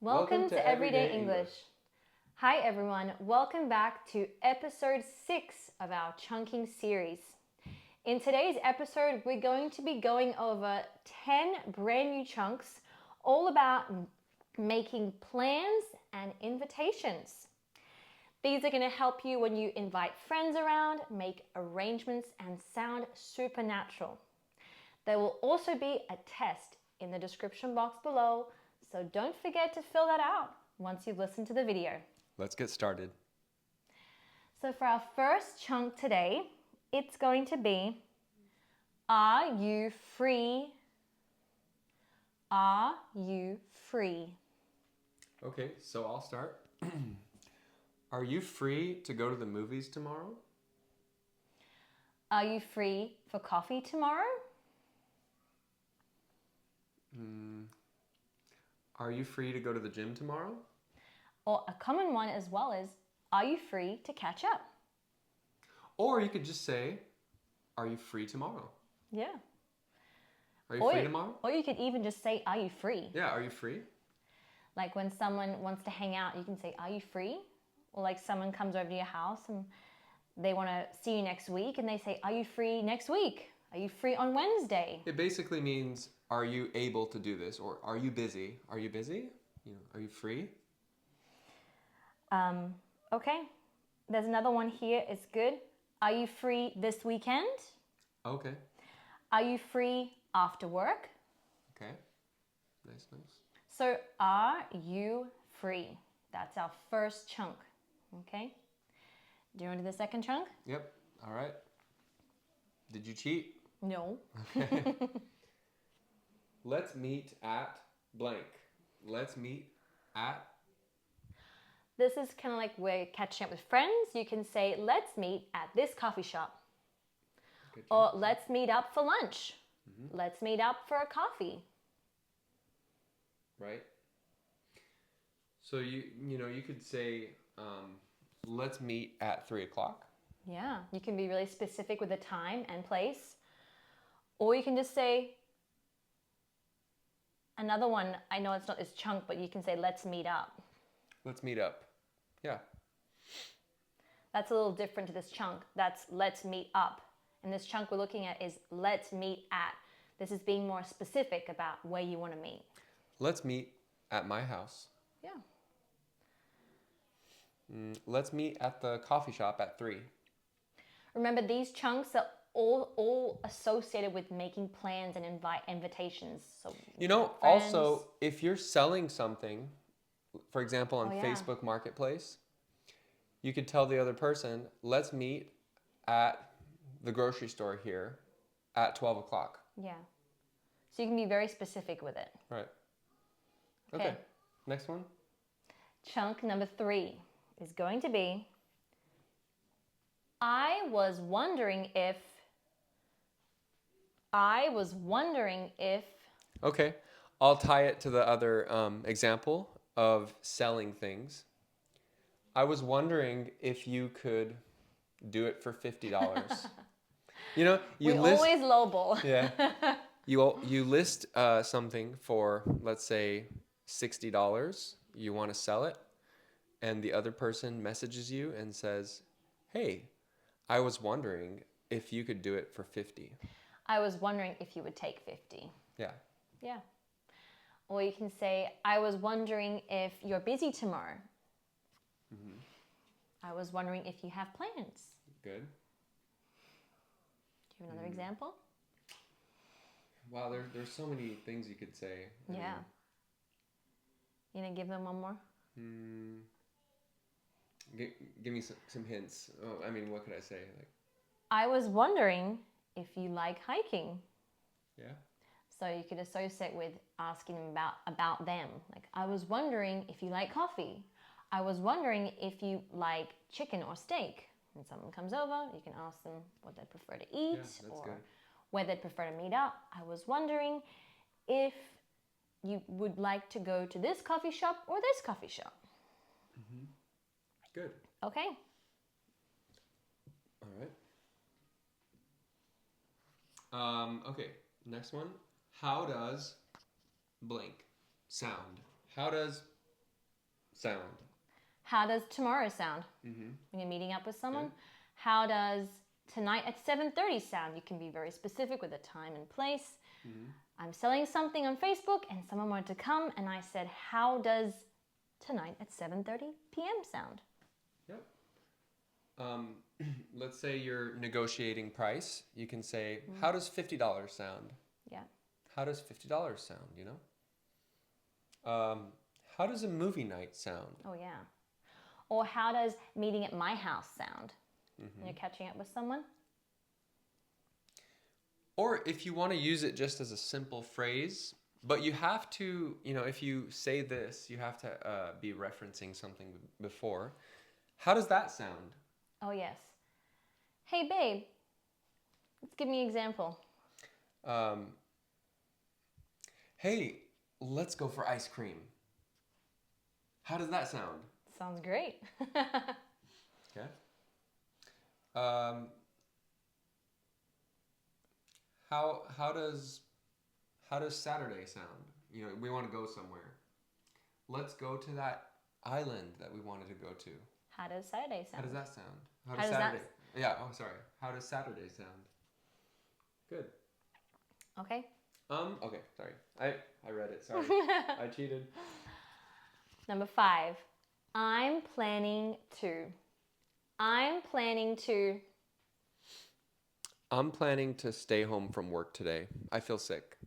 Welcome to Everyday English. Hi everyone, welcome back to episode 6 of our chunking series. In today's episode, we're going to be going over 10 brand new chunks all about making plans and invitations. These are going to help you when you invite friends around, make arrangements, and sound supernatural. There will also be a test in the description box below, so don't forget to fill that out once you've listened to the video. Let's get started. So for our first chunk today, it's going to be, are you free? Are you free? Okay, so I'll start. Are you free to go to the movies tomorrow? Are you free for coffee tomorrow? Are you free to go to the gym tomorrow? Or a common one as well is, are you free to catch up? Or you could just say, are you free tomorrow? Yeah. Are you free tomorrow? Or you could even just say, are you free? Yeah, are you free? Like when someone wants to hang out, you can say, are you free? Or like someone comes over to your house and they want to see you next week and they say, are you free next week? Are you free on Wednesday? It basically means, are you able to do this? Or are you busy? Are you busy? Are you free? Okay. There's another one here. It's good. Are you free this weekend? Okay. Are you free after work? Okay. Nice. So, are you free? That's our first chunk. Okay. Do you want to do the second chunk? Yep. All right. Did you cheat? No. Okay. Let's meet at blank. Let's meet at. This is kind of like we're catching up with friends. You can say, let's meet at this coffee shop. Or let's meet up for lunch. Mm-hmm. Let's meet up for a coffee. Right. So you could say, let's meet at 3:00. Yeah, you can be really specific with the time and place. Or you can just say, another one, I know it's not this chunk, but you can say, let's meet up. Let's meet up. Yeah. That's a little different to this chunk. That's let's meet up. And this chunk we're looking at is let's meet at. This is being more specific about where you want to meet. Let's meet at my house. Yeah. Let's meet at the coffee shop at 3. Remember, these chunks are all associated with making plans and invitations. So also, if you're selling something, for example, on Facebook Marketplace, you could tell the other person, let's meet at the grocery store here at 12:00. Yeah. So you can be very specific with it. Right. Okay. Next one. Chunk number 3 is going to be, I was wondering if. Okay. I'll tie it to the other example of selling things. I was wondering if you could do it for $50. We always lowball. Yeah. You list something for, let's say, $60. You want to sell it, and the other person messages you and says, "Hey, I was wondering if you could do it for $50." I was wondering if you would take 50. Yeah. Yeah. Or you can say, I was wondering if you're busy tomorrow. Mm-hmm. I was wondering if you have plans. Good. Do you have another example? Wow, there's so many things you could say. Yeah. You gonna give them one more? Give me some hints. Oh, what could I say? I was wondering if you like hiking. Yeah. So you could associate with asking them about them. Like, I was wondering if you like coffee. I was wondering if you like chicken or steak. When someone comes over, you can ask them what they prefer to eat or where they prefer to meet up. I was wondering if you would like to go to this coffee shop or this coffee shop. Mm-hmm. Good. Okay. All right. Okay, next one. How does blank sound? How does sound. How does tomorrow sound? Mm-hmm. When you're meeting up with someone. Good. How does tonight at 7:30 sound? You can be very specific with the time and place. Mm-hmm. I'm selling something on Facebook and someone wanted to come and I said, how does tonight at 7:30 p.m. sound? Yep. Let's say you're negotiating price. You can say, how does $50 sound? Yeah. How does $50 sound, you know? How does a movie night sound? Oh, yeah. Or how does meeting at my house sound? Mm-hmm. When you're catching up with someone? Or if you want to use it just as a simple phrase, but you have to, you know, if you say this, you have to be referencing something before. How does that sound? Oh, yes. Hey, babe, let's give me an example. Hey, let's go for ice cream. How does that sound? Sounds great. Okay. How does Saturday sound? You know, we want to go somewhere. Let's go to that island that we wanted to go to. How does Saturday sound? How does that sound? How does Saturday? Yeah. Oh, sorry. How does Saturday sound? Good. Okay. Okay. Sorry. I read it. Sorry. I cheated. Number 5. I'm planning to. I'm planning to. I'm planning to stay home from work today. I feel sick.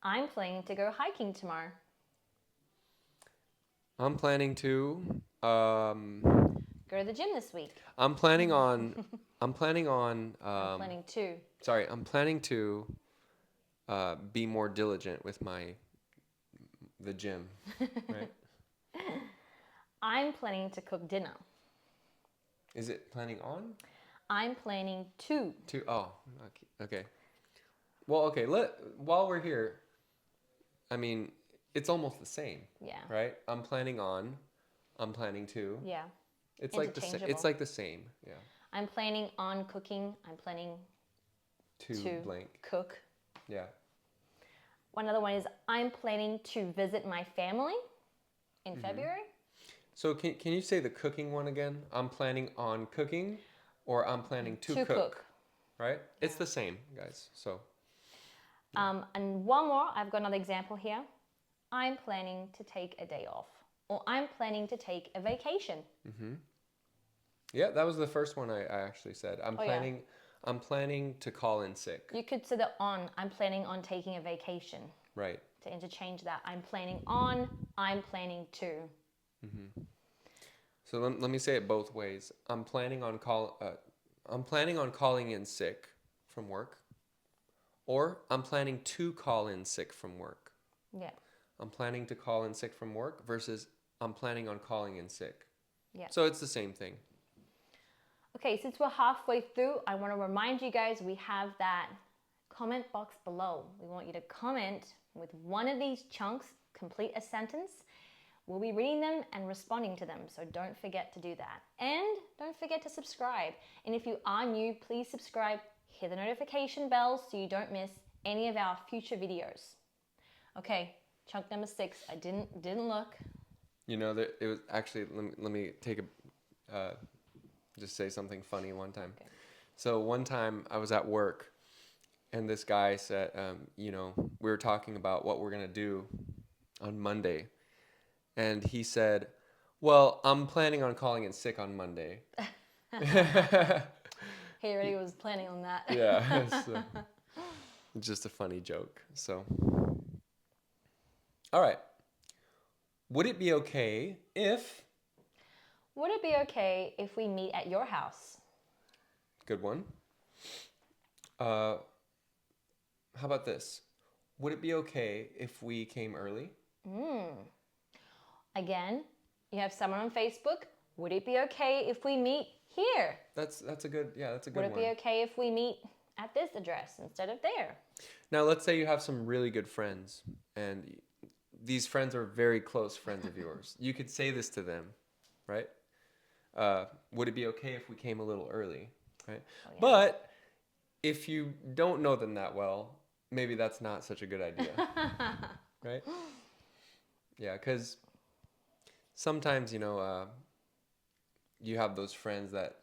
I'm planning to go hiking tomorrow. I'm planning to. Go to the gym this week. I'm planning on. I'm planning on. I'm planning to. Sorry, I'm planning to be more diligent with the gym. Right. I'm planning to cook dinner. Is it planning on? I'm planning to. To okay. Well, okay. While we're here, I mean, it's almost the same. Yeah. Right. I'm planning on. I'm planning to. Yeah. It's like it's like the same. Yeah. I'm planning on cooking. I'm planning to blank. Cook. Yeah. One other one is I'm planning to visit my family in February. So can you say the cooking one again? I'm planning on cooking, or I'm planning to cook. Right? It's the same, guys. So. And one more. I've got another example here. I'm planning to take a day off, or I'm planning to take a vacation. Mm-hmm. Yeah, that was the first one I actually said. I'm planning to call in sick. You could say the on. I'm planning on taking a vacation. Right. To interchange that. I'm planning on. I'm planning to. Mm-hmm. So let me say it both ways. I'm planning on calling in sick from work, or I'm planning to call in sick from work. Yeah. I'm planning to call in sick from work versus I'm planning on calling in sick. Yeah. So it's the same thing. Okay, since we're halfway through, I want to remind you guys we have that comment box below. We want you to comment with one of these chunks, complete a sentence. We'll be reading them and responding to them, so don't forget to do that. And don't forget to subscribe. And if you are new, please subscribe, hit the notification bell so you don't miss any of our future videos. Okay, chunk number 6. I didn't look. You know, that it was actually, let me take just say something funny one time. Okay. So one time I was at work and this guy said, you know, we were talking about what we're going to do on Monday. And he said, well, I'm planning on calling in sick on Monday. He already was planning on that. Yeah. It's just a funny joke. So, all right. Would it be okay if... Would it be okay if we meet at your house? Good one. How about this? Would it be okay if we came early? Again, you have someone on Facebook. Would it be okay if we meet here? That's a good one. Would it be okay if we meet at this address instead of there? Now, let's say you have some really good friends, and these friends are very close friends of yours. You could say this to them, right? Would it be okay if we came a little early, right? Oh, yeah. But if you don't know them that well, maybe that's not such a good idea, right? Yeah, because sometimes, you have those friends that,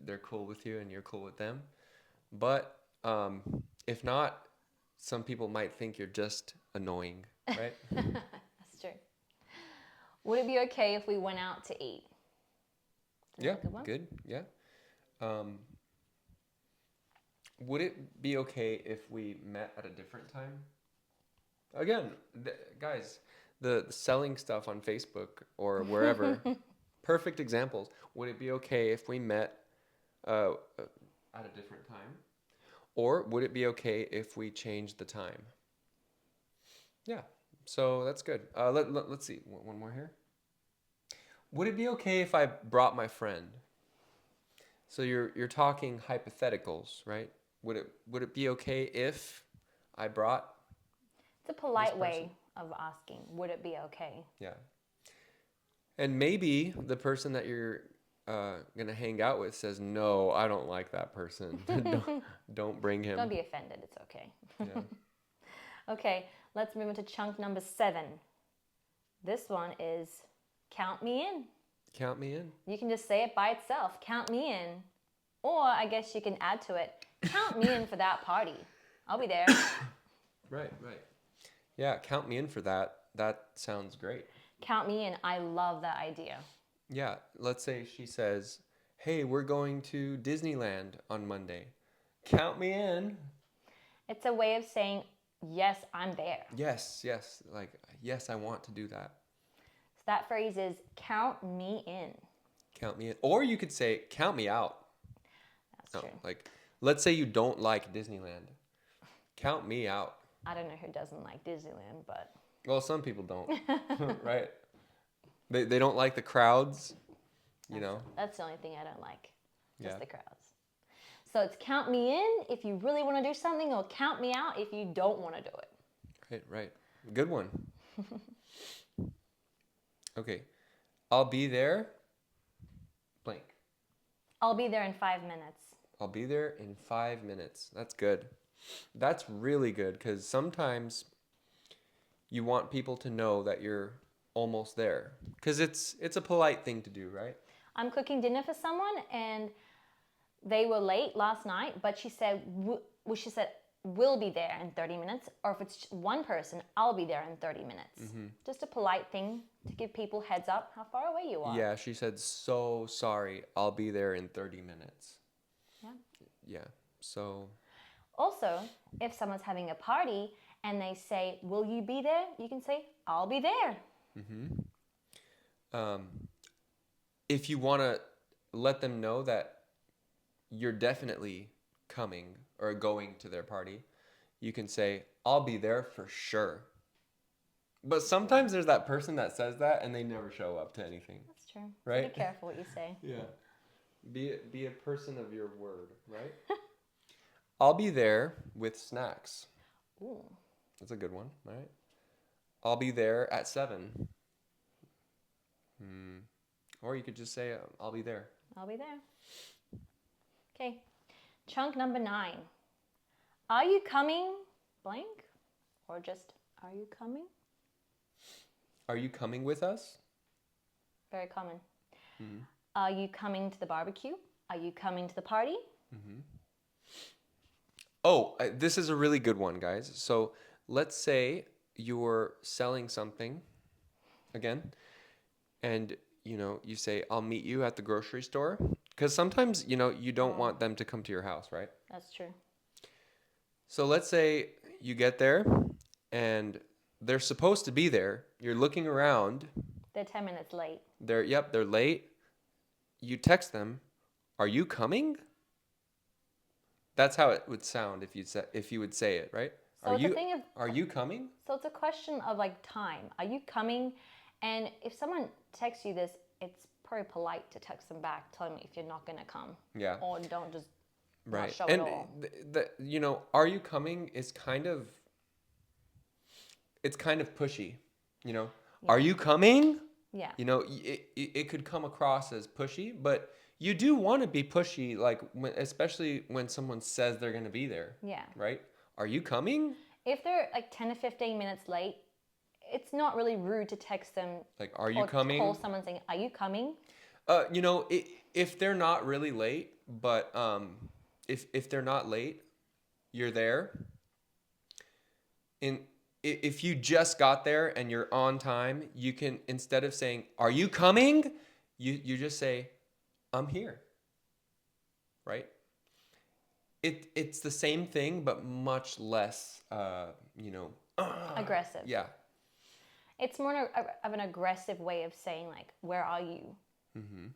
they're cool with you and you're cool with them. But if not, some people might think you're just annoying, right? That's true. Would it be okay if we went out to eat? Yeah, Good one? good. Yeah. Um, would it be okay if we met at a different time? Again, guys, the selling stuff on Facebook or wherever, perfect examples. Would it be okay if we met at a different time? Or would it be okay if we changed the time? Yeah, so that's good. Let's see. One more here. Would it be okay if I brought my friend? So you're talking hypotheticals, right? Would it be okay if I brought It's a this polite person? way of asking, would it be okay? Yeah. And maybe the person that you're gonna hang out with says, "No, I don't like that person. don't bring him." Don't be offended, it's okay. Yeah. Okay, let's move into chunk number 7. This one is count me in. Count me in. You can just say it by itself, count me in. Or I guess you can add to it, count me in for that party. I'll be there. Right. Yeah, count me in for that. That sounds great. Count me in. I love that idea. Yeah, let's say she says, "Hey, we're going to Disneyland on Monday. Count me in." It's a way of saying, yes, I'm there. Yes. Like, yes, I want to do that. So that phrase is count me in. Count me in. Or you could say, "Count me out." That's true. Like, let's say you don't like Disneyland. Count me out. I don't know who doesn't like Disneyland, but Well, some people don't, right? They don't like the crowds, that's the only thing I don't like, just Yeah. the crowds. So it's count me in if you really want to do something, or count me out if you don't want to do it. Right. Good one. Okay. I'll be there, blank. I'll be there in 5 minutes. I'll be there in 5 minutes. That's good. That's really good because sometimes you want people to know that you're almost there because it's a polite thing to do, right? I'm cooking dinner for someone and they were late last night, but she said we'll be there in 30 minutes. Or if it's one person, I'll be there in 30 minutes. Mm-hmm. Just a polite thing to give people heads up how far away you are. Yeah, she said, "So sorry, I'll be there in 30 minutes." Yeah. Yeah. So Also, if someone's having a party and they say, will you be there? You can say, I'll be there. if you want to let them know that you're definitely coming or going to their party, you can say, "I'll be there for sure." But sometimes there's that person that says that and they never show up to anything. That's true. Right? So be careful what you say. Yeah. Be a person of your word, right? "I'll be there with snacks." Ooh. That's a good one, right? "I'll be there at 7." Or you could just say, "I'll be there." I'll be there. Okay. Chunk number 9. Are you coming blank? Or just, are you coming? "Are you coming with us?" Very common. Are you coming to the barbecue? Are you coming to the party? Oh, this is a really good one, guys. So let's say you're selling something again, and you say, "I'll meet you at the grocery store," because sometimes you don't want them to come to your house, right? That's true. So let's say you get there, and they're supposed to be there. You're looking around. They're 10 minutes late. They're late. You text them, "Are you coming?" That's how it would sound if you would say it, right? So it's a thing of, Are you coming? so it's a question of like time. Are you coming? And if someone texts you this, it's probably polite to text them back, telling me if you're not gonna come. Yeah. Or don't just not Right. show And at all. "Are you coming?" is kind of pushy, "Are you coming?" Yeah. It could come across as pushy, but you do want to be pushy, like especially when someone says they're going to be there. Yeah. Right? "Are you coming?" If they're like 10 to 15 minutes late, it's not really rude to text them Like, are you or coming? call someone saying, "Are you coming?" You know, if they're not really late, but if they're not late, you're there. In if you just got there and you're on time, you can, instead of saying, "Are you coming?" you just say, "I'm here." Right? It's the same thing, but much less, you know, Aggressive. yeah. It's more of an aggressive way of saying like, "Where are you?" Mm-hmm.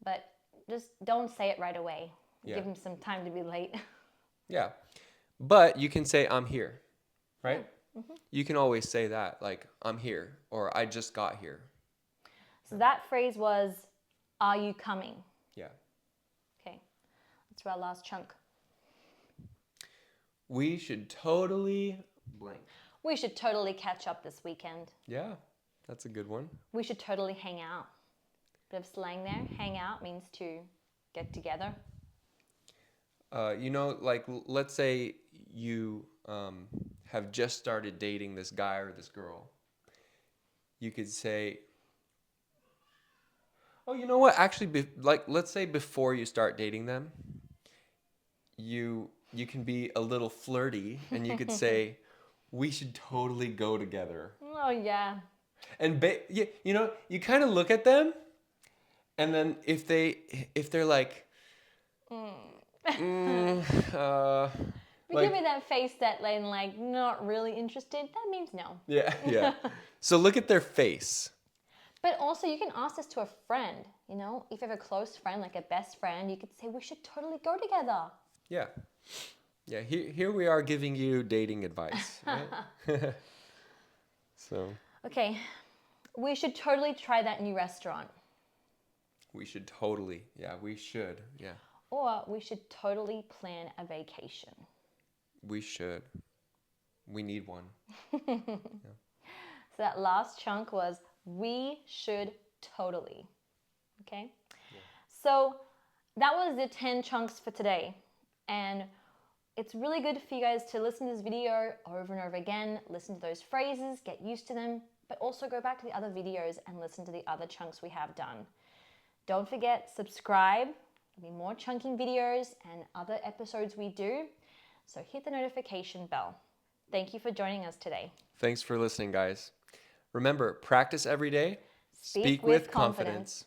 But just don't say it right away. Yeah. Give them some time to be late. Yeah. But you can say, "I'm here," right? Yeah. Mm-hmm. You can always say that, like, "I'm here," or "I just got here." So that phrase was, "Are you coming?" Yeah. Okay, that's our last chunk. We should totally blank. We should totally catch up this weekend. Yeah, that's a good one. We should totally hang out. Bit of slang there. Hang out means to get together. You know, like, let's say you have just started dating this guy or this girl. You could say, oh, you know what? Actually, like, let's say before you start dating them, you can be a little flirty, and you could say, "We should totally go together." Oh yeah. And you know, you kind of look at them, and then if they're like, If you give me that face that like not really interested, that means no. yeah, yeah. So look at their face. But also you can ask this to a friend, you know? If you have a close friend, like a best friend, you could say, "We should totally go together." Yeah. Yeah, here we are giving you dating advice, right? So, Okay. We should totally try that new restaurant. we should totally. Yeah, we should. Yeah. Or we should totally plan a vacation. We should. We need one. So that last chunk was we should totally. Okay? Yeah. So that was the 10 chunks for today. And it's really good for you guys to listen to this video over and over again, listen to those phrases, get used to them, but also go back to the other videos and listen to the other chunks we have done. Don't forget, subscribe. There'll be more chunking videos and other episodes we do. So hit the notification bell. Thank you for joining us today. Thanks for listening, guys. Remember, practice every day. Speak with confidence.